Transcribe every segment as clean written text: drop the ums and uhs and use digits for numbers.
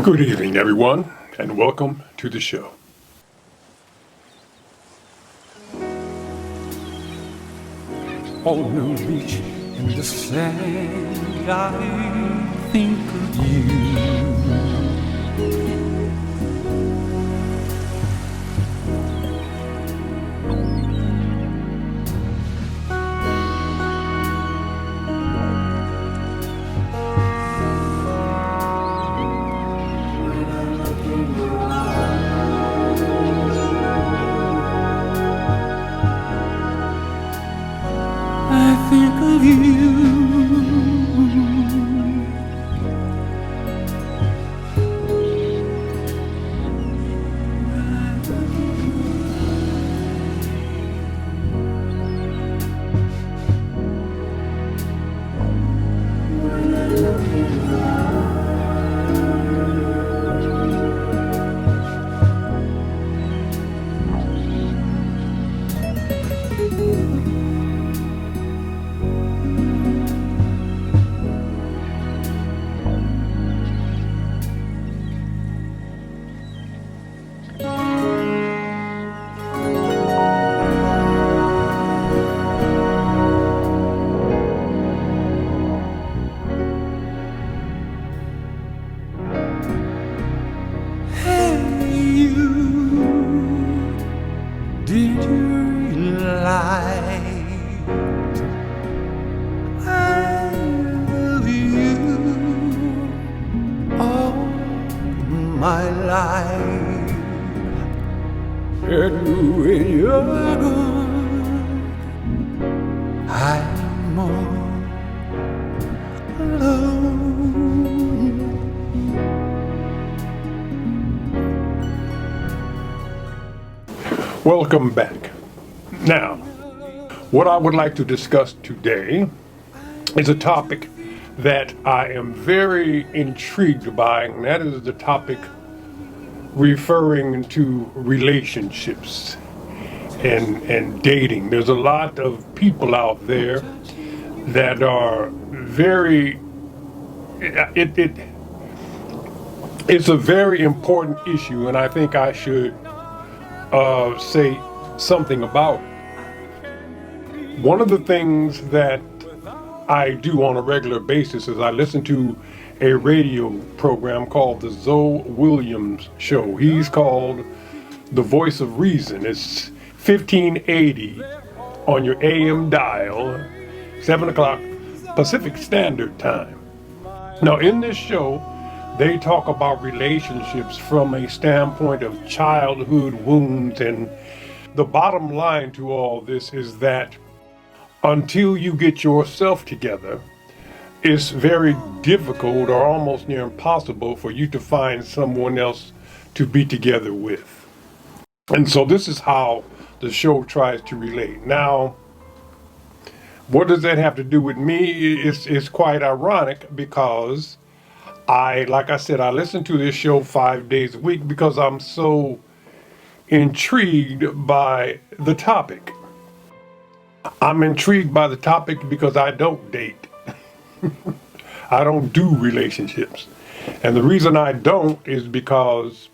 Good evening, everyone, and welcome to the show. On the beach in the sand, I think of you. I think of you. Did you realize I love you all my life? And when you're gone, I'm all alone. Welcome back. Now, what I would like to discuss today is a topic that I am very intrigued by, and that is the topic referring to relationships and dating. There's a lot of people out there that are very, it's a very important issue, and I think I should say something about it. One of the things that I do on a regular basis is I listen to a radio program called the Zoe Williams Show. He's called The Voice of Reason. It's 1580 on your AM dial, 7 o'clock Pacific Standard Time. Now, in this show, they talk about relationships from a standpoint of childhood wounds, and the bottom line to all this is that until you get yourself together, it's very difficult or almost near impossible for you to find someone else to be together with. And so this is how the show tries to relate. Now, what does that have to do with me? It's quite ironic because like I said, I listen to this show 5 days a week because I'm so intrigued by the topic. I'm intrigued by the topic because I don't date. I don't do relationships. And the reason I don't is because,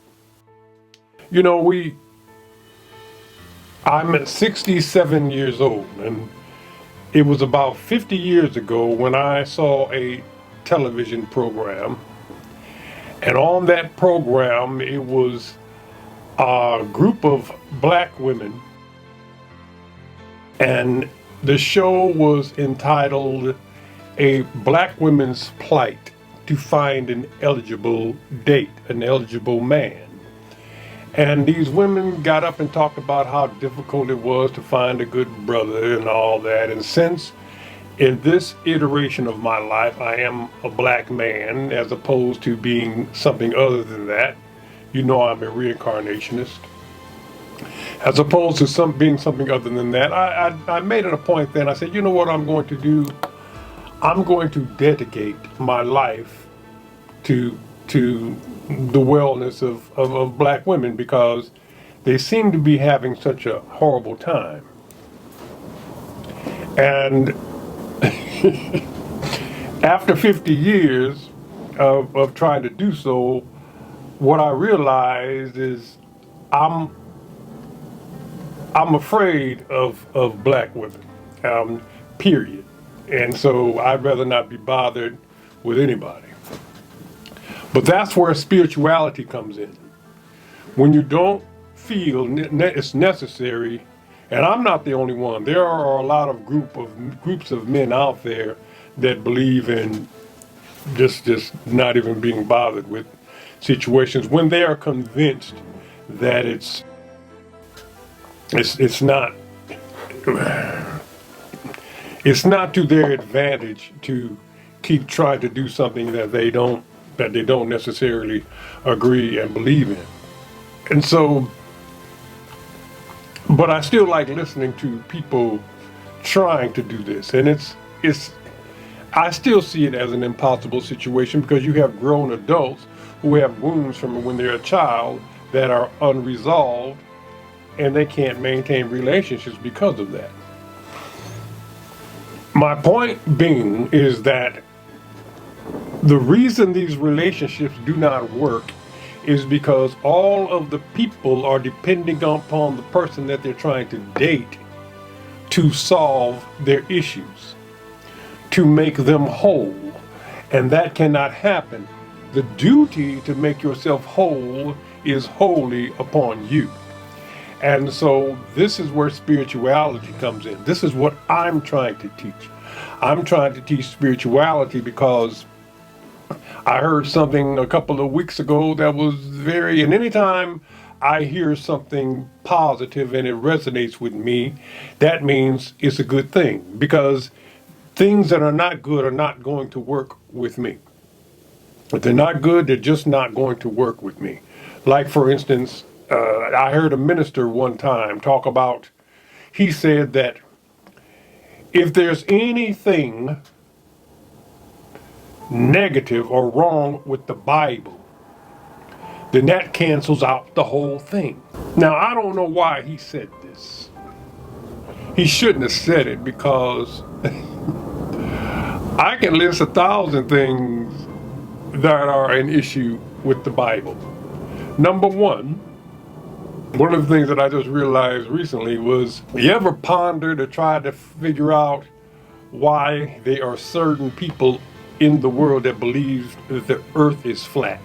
I'm 67 years old, and it was about 50 years ago when I saw a television program, and on that program it was a group of black women, and the show was entitled A Black Woman's Plight to Find an Eligible Date, an Eligible Man. And these women got up and talked about how difficult it was to find a good brother and all that. And since in this iteration of my life, I am a black man as opposed to being something other than that. I'm a reincarnationist. As opposed to being something other than that, I made it a point then. I said, you know what I'm going to do? I'm going to dedicate my life to the wellness of black women because they seem to be having such a horrible time. And after 50 years of trying to do so, what I realized is I'm afraid of black women, period. And so I'd rather not be bothered with anybody. But that's where spirituality comes in. When you don't feel it's necessary, and I'm not the only one. There are a lot of groups of men out there that believe in just not even being bothered with situations when they are convinced that it's not to their advantage to keep trying to do something that they don't necessarily agree and believe in. And so, but I still like listening to people trying to do this, and I still see it as an impossible situation because you have grown adults who have wounds from when they're a child that are unresolved, and they can't maintain relationships because of that. My point being is that the reason these relationships do not work is because all of the people are depending upon the person that they're trying to date to solve their issues, to make them whole. And that cannot happen. The duty to make yourself whole is wholly upon you. And so this is where spirituality comes in. This is what I'm trying to teach. I'm trying to teach spirituality because I heard something a couple of weeks ago that was and anytime I hear something positive and it resonates with me, that means it's a good thing, because things that are not good are not going to work with me. If they're not good, they're just not going to work with me. Like, for instance, I heard a minister one time talk about, he said that if there's anything negative or wrong with the Bible, then that cancels out the whole thing. Now, I don't know why he said this. He shouldn't have said it, because I can list 1,000 things that are an issue with the Bible. Number one of the things that I just realized recently was, you ever pondered or tried to figure out why there are certain people in the world that believe that the earth is flat?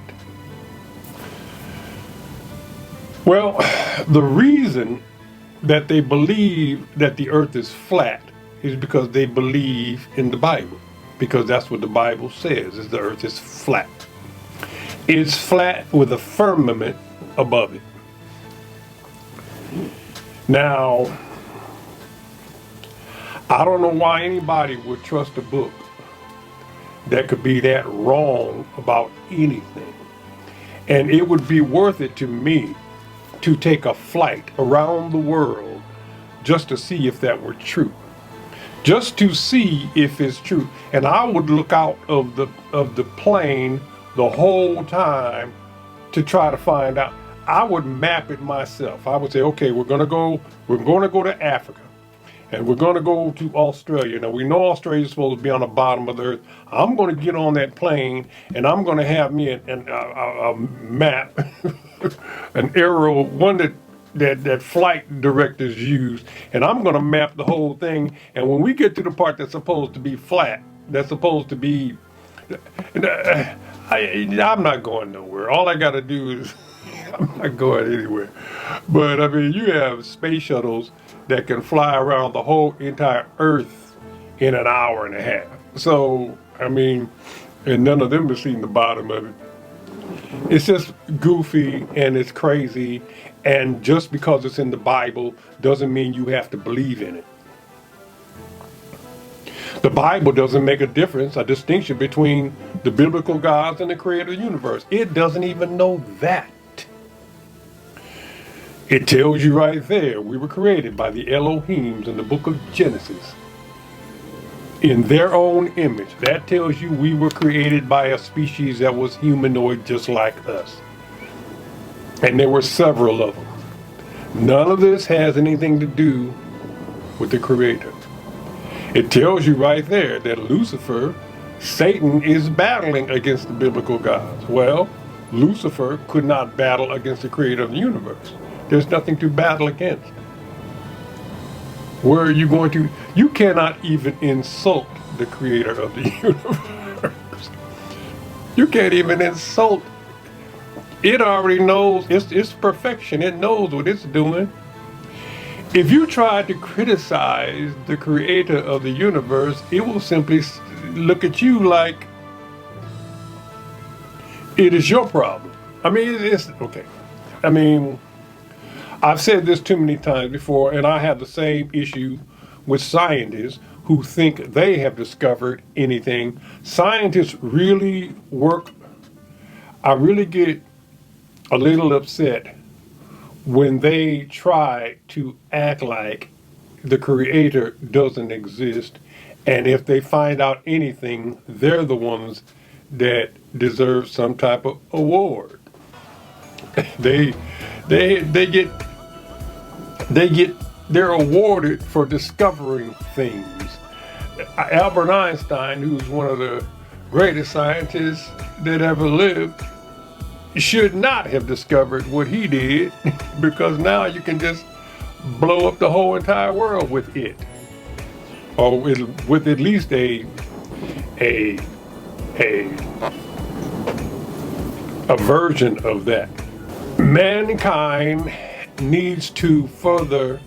Well, the reason that they believe that the earth is flat is because they believe in the Bible, because that's what the Bible says, is the earth is flat. It's flat with a firmament above it. Now, I don't know why anybody would trust a book that could be that wrong about anything. And it would be worth it to me to take a flight around the world just to see if that were true. Just to see if it's true. And I would look out of the plane the whole time to try to find out. I would map it myself. I would say, okay, we're gonna go to Africa. And we're going to go to Australia. Now, we know Australia's supposed to be on the bottom of the earth. I'm going to get on that plane, and I'm going to have me a map, an arrow, one that flight directors use, and I'm going to map the whole thing. And when we get to the part that's supposed to be flat, that's supposed to be, I'm not going nowhere. All I got to do is, I'm not going anywhere. But, I mean, you have space shuttles that can fly around the whole entire earth in an hour and a half. So, I mean, and none of them have seen the bottom of it. It's just goofy and it's crazy, and just because it's in the Bible doesn't mean you have to believe in it. The Bible doesn't make a distinction between the biblical gods and the creator of the universe. It doesn't even know that. It tells you right there, we were created by the Elohims in the book of Genesis, in their own image. That tells you we were created by a species that was humanoid just like us. And there were several of them. None of this has anything to do with the Creator. It tells you right there that Lucifer, Satan, is battling against the biblical gods. Well, Lucifer could not battle against the creator of the universe. There's nothing to battle against. Where are you going to? You cannot even insult the creator of the universe. You can't even insult. It already knows it's perfection. It knows what it's doing. If you try to criticize the creator of the universe, it will simply look at you like it is your problem. I mean, it's okay. I mean, I've said this too many times before, and I have the same issue with scientists who think they have discovered anything. Scientists really work. I really get a little upset when they try to act like the creator doesn't exist, and if they find out anything, they're the ones that deserve some type of award. They're awarded for discovering things. Albert Einstein, who's one of the greatest scientists that ever lived, should not have discovered what he did, because now you can just blow up the whole entire world with it, or with at least a version of that. Mankind needs to further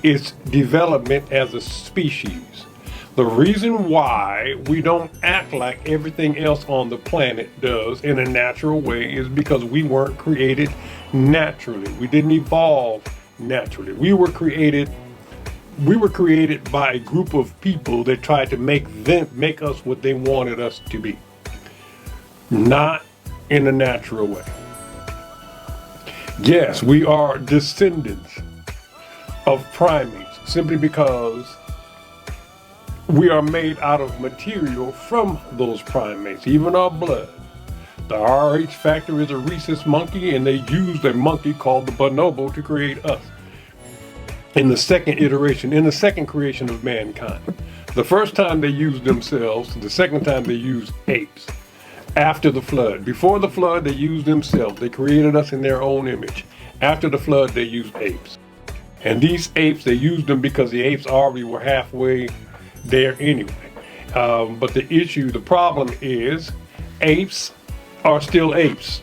its development as a species. The reason why we don't act like everything else on the planet does in a natural way is because we weren't created naturally. We didn't evolve naturally. We were created by a group of people that tried to make us what they wanted us to be. Not in a natural way. Yes, we are descendants of primates simply because we are made out of material from those primates, even our blood. The RH factor is a rhesus monkey, and they used a monkey called the bonobo to create us. In the second creation of mankind. The first time they used themselves, the second time they used apes. After the flood. Before the flood, they used themselves. They created us in their own image. After the flood, they used apes. And these apes, they used them because the apes already were halfway there anyway. But the problem is, apes are still apes.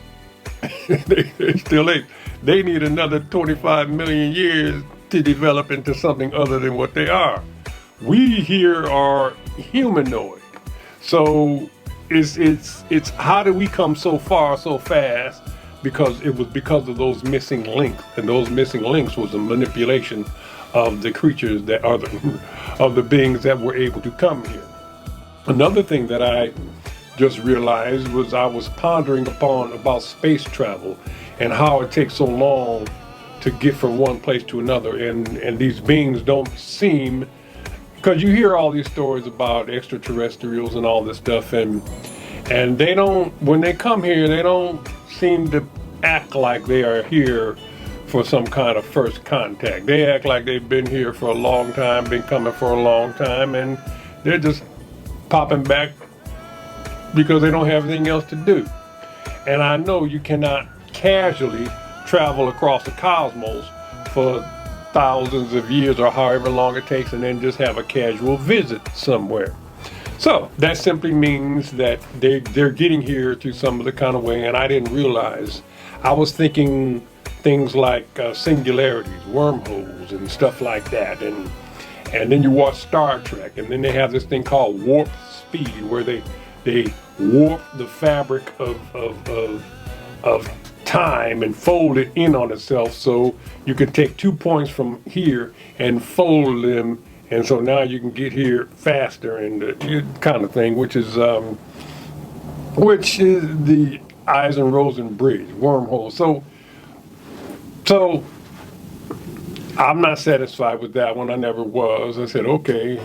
They're still apes. They need another 25 million years to develop into something other than what they are. We here are humanoid. So it's how do we come so far so fast? Because it was because of those missing links, and those missing links was a manipulation of the creatures that are of the beings that were able to come here. Another thing that I just realized was I was pondering about space travel and how it takes so long to get from one place to another, and these beings don't seem, because you hear all these stories about extraterrestrials and all this stuff, and they don't, when they come here, they don't seem to act like they are here for some kind of first contact. They act like they've been here for a long time, been coming for a long time, and they're just popping back because they don't have anything else to do. And I know you cannot casually travel across the cosmos for thousands of years or however long it takes and then just have a casual visit somewhere. So that simply means that they're getting here through some of the kind of way, and I didn't realize. I was thinking things like singularities, wormholes, and stuff like that, and then you watch Star Trek, and then they have this thing called warp speed, where they warp the fabric of time and fold it in on itself, so you can take 2 points from here and fold them, and so now you can get here faster, and kind of thing, which is the Eisen-Rosen bridge, wormhole. So I'm not satisfied with that one. I never was. I said, okay,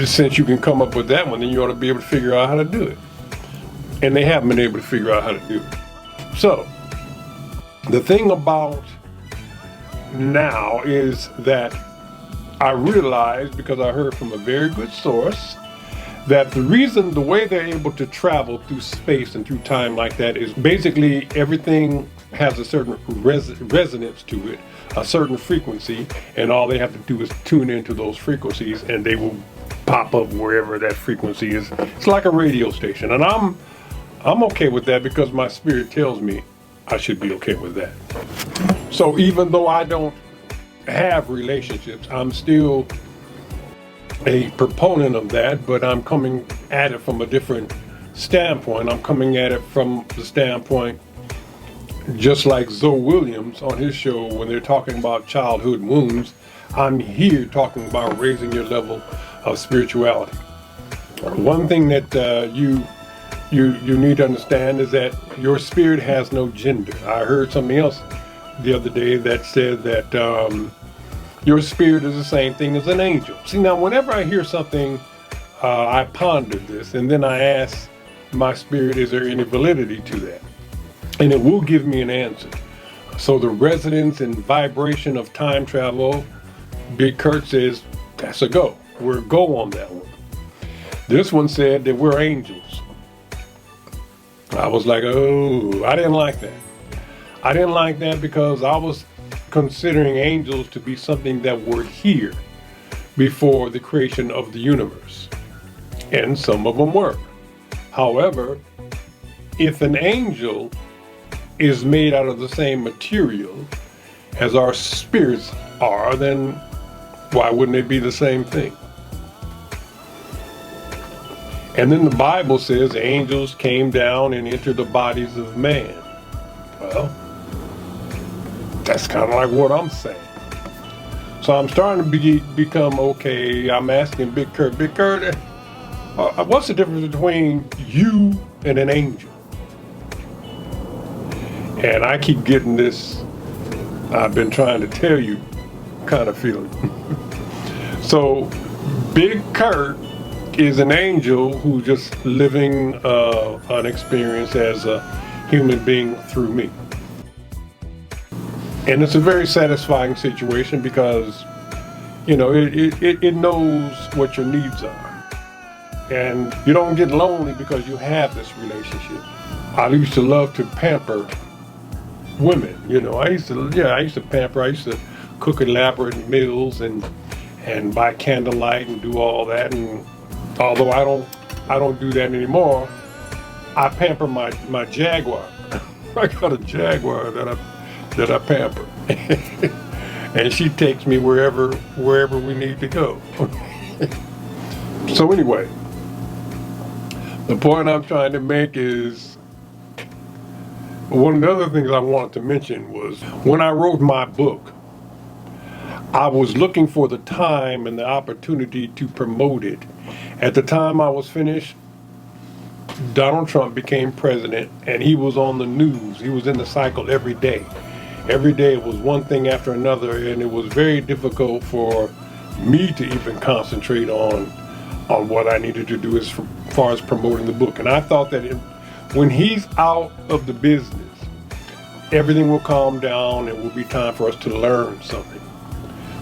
since you can come up with that one, then you ought to be able to figure out how to do it. And they haven't been able to figure out how to do it. So the thing about now is that I realized, because I heard from a very good source, that the way they're able to travel through space and through time like that is basically everything has a certain resonance to it, a certain frequency, and all they have to do is tune into those frequencies and they will pop up wherever that frequency is. It's like a radio station, and I'm okay with that because my spirit tells me I should be okay with that. So even though I don't have relationships, I'm still a proponent of that, but I'm coming at it from a different standpoint. I'm coming at it from the standpoint just like Zoe Williams on his show when they're talking about childhood wounds. I'm here talking about raising your level of spirituality. One thing that you need to understand is that your spirit has no gender. I heard something else the other day that said that your spirit is the same thing as an angel. See, now whenever I hear something, I ponder this, and then I ask my spirit, is there any validity to that? And it will give me an answer. So the resonance and vibration of time travel, Big Curt says, that's a go. We're a go on that one. This one said that we're angels. I was like, oh, I didn't like that. I didn't like that because I was considering angels to be something that were here before the creation of the universe. And some of them were. However, if an angel is made out of the same material as our spirits are, then why wouldn't it be the same thing? And then the Bible says angels came down and entered the bodies of man. Well, that's kind of like what I'm saying. So I'm starting to become okay. I'm asking Big Curt, what's the difference between you and an angel? And I keep getting this, I've been trying to tell you kind of feeling. So Big Curt is an angel who's just living an experience as a human being through me. And it's a very satisfying situation because, you know, it knows what your needs are. And you don't get lonely because you have this relationship. I used to love to pamper women, you know. I used to pamper. I used to cook elaborate meals and by candlelight and do all that. And although I don't do that anymore, I pamper my Jaguar. I got a Jaguar that I pamper. And she takes me wherever we need to go. So anyway, the point I'm trying to make is, one of the other things I wanted to mention was when I wrote my book, I was looking for the time and the opportunity to promote it. At the time I was finished, Donald Trump became president and he was on the news. He was in the cycle every day. Every day it was one thing after another, and it was very difficult for me to even concentrate on what I needed to do as far as promoting the book. And I thought that when he's out of the business, everything will calm down and it will be time for us to learn something.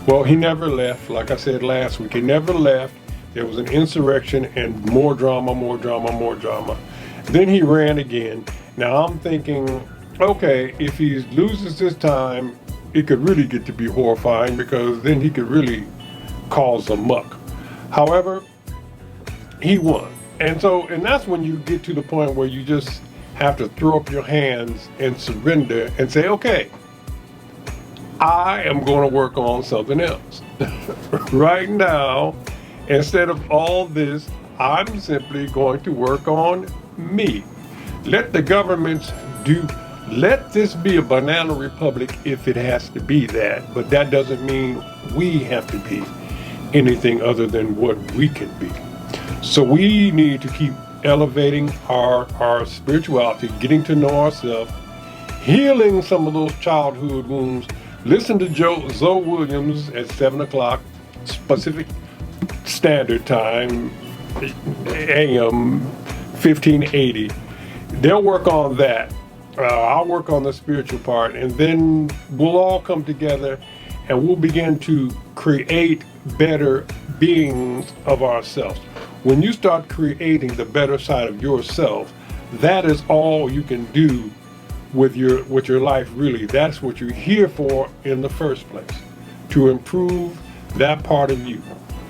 Well, he never left. Like I said last week, he never left. There was an insurrection and more drama. Then he ran again. Now I'm thinking, okay, if he loses this time, it could really get to be horrifying because then he could really cause a muck. However, he won. And that's when you get to the point where you just have to throw up your hands and surrender and say, okay, I am going to work on something else. Right now, instead of all this, I'm simply going to work on me. Let the governments let this be a banana republic if it has to be that, but that doesn't mean we have to be anything other than what we can be. So we need to keep elevating our spirituality, getting to know ourselves, healing some of those childhood wounds. Listen to Zoe Williams at 7 o'clock Pacific Standard Time, AM 1580. They'll work on that. I'll work on the spiritual part, and then we'll all come together and we'll begin to create better beings of ourselves. when you start creating the better side of yourself, that is all you can do with your life. Really, that's what you're here for in the first place, to improve that part of you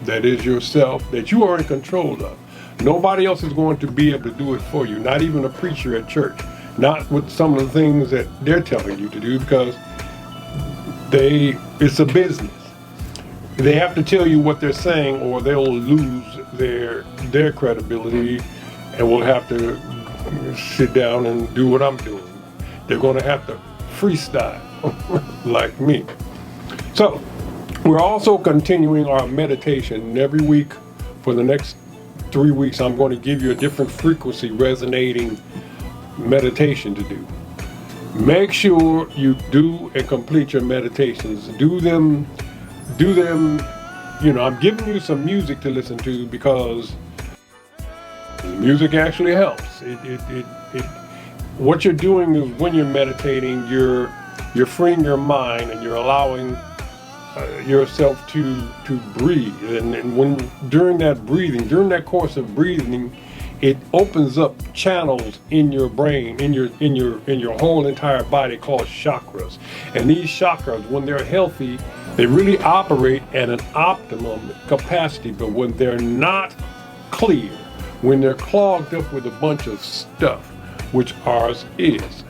that is yourself, that you are in control of. Nobody else is going to be able to do it for you, not even a preacher at church, not with some of the things that they're telling you to do, because it's a business. They have to tell you what they're saying, or they'll lose their credibility, and will have to sit down and do what I'm doing. They're going to have to freestyle like me. So we're also continuing our meditation every week. For the next 3 weeks, I'm going to give you a different frequency resonating meditation to do. Make sure you do and complete your meditations. Do them, I'm giving you some music to listen to, because the music actually helps. What you're doing is, when you're meditating, you're freeing your mind, and you're allowing yourself to breathe. And when during that course of breathing, it opens up channels in your brain, in your whole entire body, called chakras. And these chakras, when they're healthy, they really operate at an optimum capacity. But when they're not clear, when they're clogged up with a bunch of stuff, which ours is,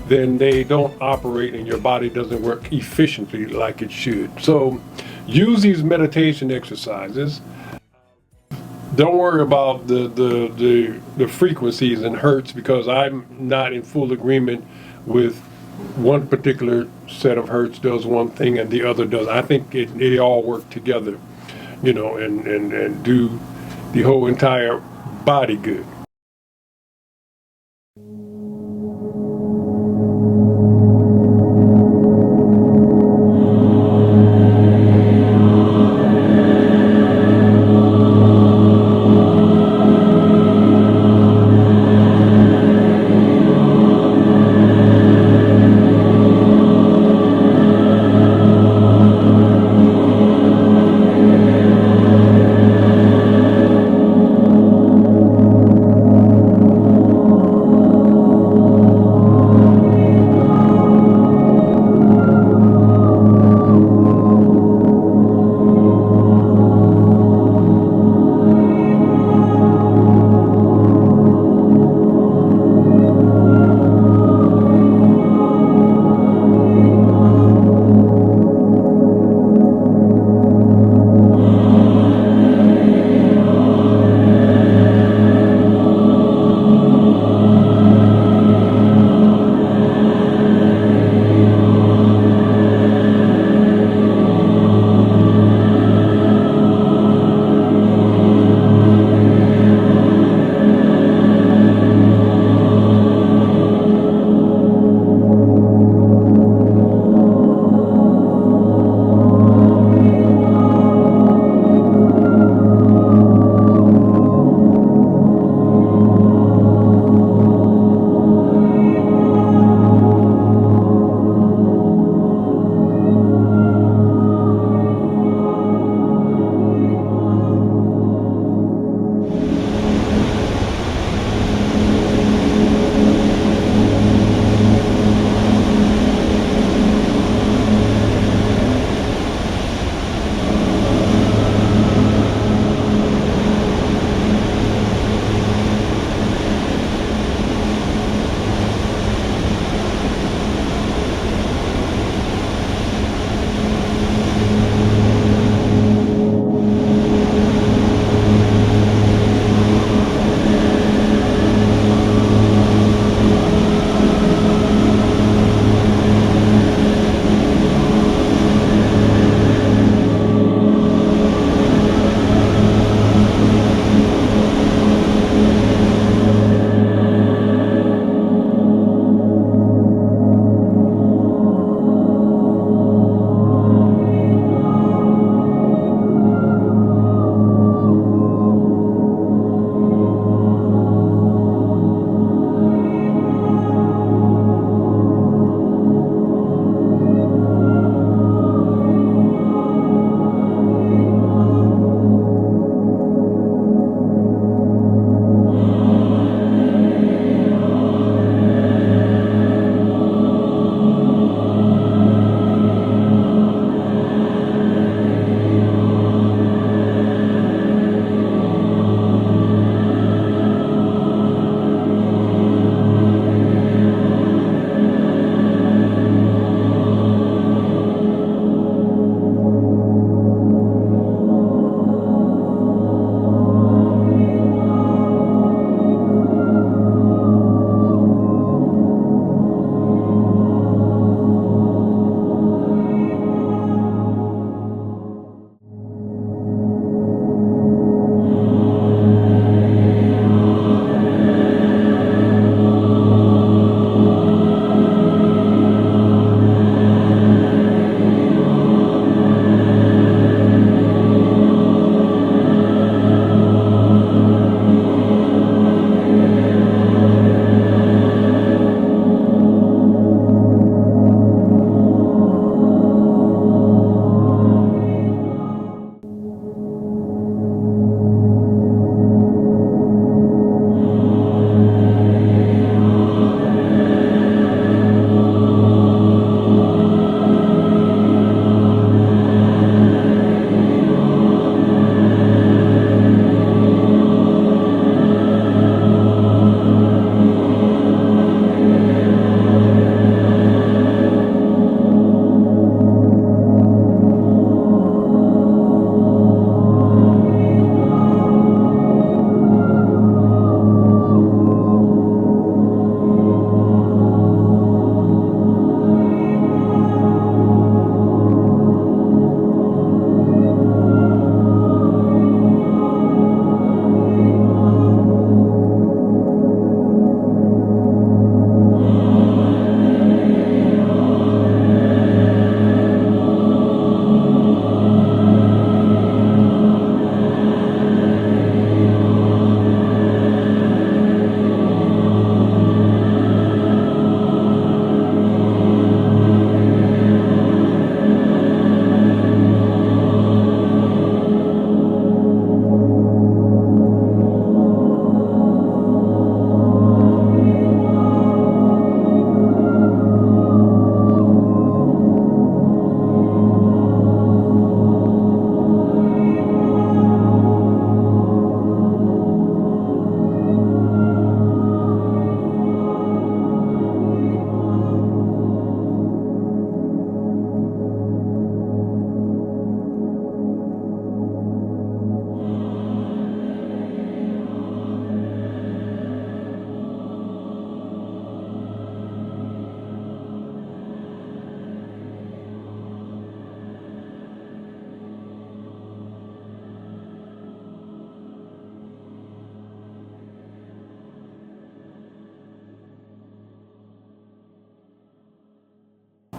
then they don't operate, and your body doesn't work efficiently like it should. So use these meditation exercises. Don't worry about the frequencies and hertz, because I'm not in full agreement with one particular set of hertz does one thing and the other does. I think they all work together, and do the whole entire body good.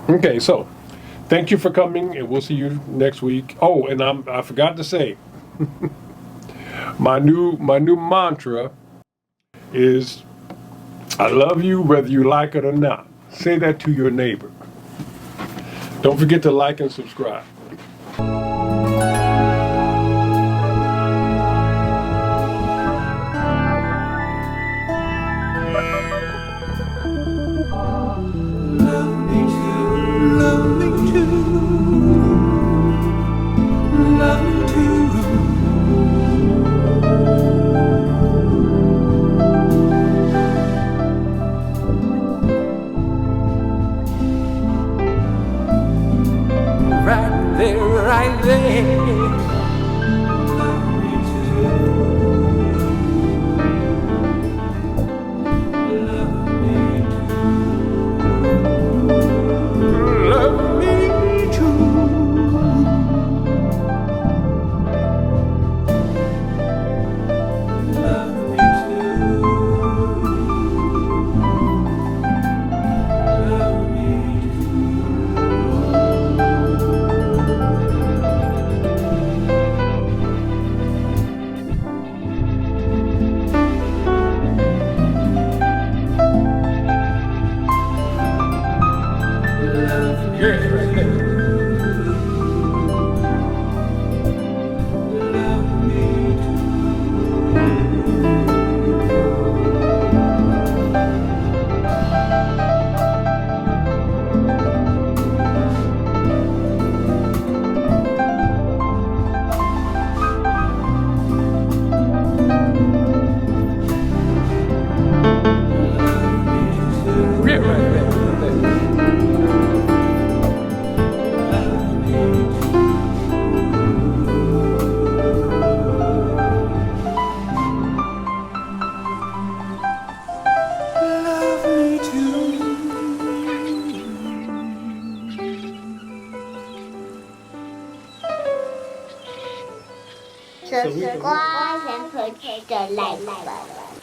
Okay, so thank you for coming, and we'll see you next week. Oh, and I forgot to say, my new mantra is, I love you whether you like it or not. Say that to your neighbor. Don't forget to like and subscribe. Love me too. Love me too. Right there, right there. Love me too. Love me too. Love me too. Love me too. Love me Yes, right there. love me too. Yeah, right there. Right there. Love me too. Subscribe and push the like button.